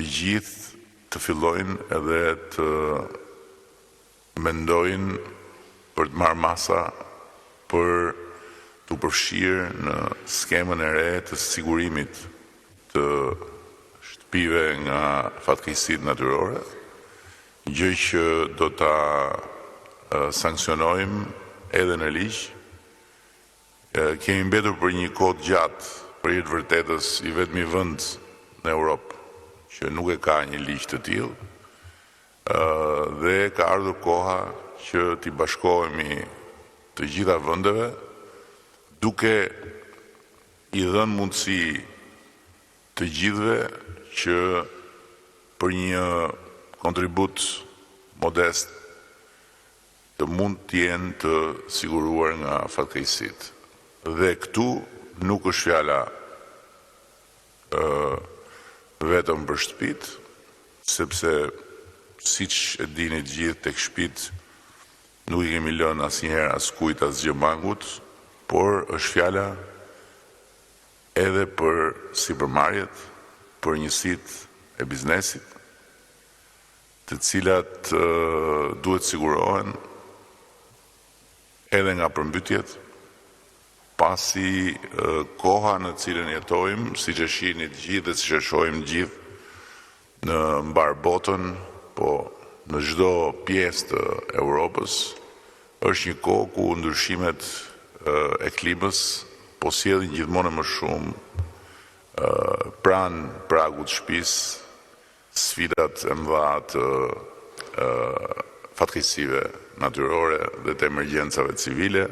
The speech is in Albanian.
të gjithë të fillojnë edhe të mendojnë për të marrë masa për të përfshirë në skemën e re të sigurimit të shtëpive nga fatkeqësitë natyrore, gjë që do ta sankcionojmë edhe në ligj. Kemi mbetur për një kohë gjatë, për të vërtetës i vetmi vend në Europë që nuk e ka një ligj të tillë, dhe ka ardhur koha që t'i bashkohemi të gjitha vendeve, duke i dhënë mundësi të gjithëve që për një kontribut modest të mund të jenë të siguruar nga fatkeqësitë. Dhe këtu nuk është fjala vetëm për shtëpitë, sepse siç e dini të gjithë, tek shtëpitë nuk i kemi lënë asnjëherë askujt asgjë mangut, por është fjala edhe për sipërmarrjet, për njësitë e biznesit, të cilat duhet sigurohen edhe nga përmbytjet, pasi koha në cilën jetojmë, siç e shihni të gjithë dhe siç e shohim të gjithë në mbar botën, po në çdo pjesë të Europës, është një kohë ku ndryshimet e klimës po sjellin gjithmonë më shumë pranë pragut të shtëpisë sfidat e mëdha të fatkeqësive natyrore dhe të emergjencave civile,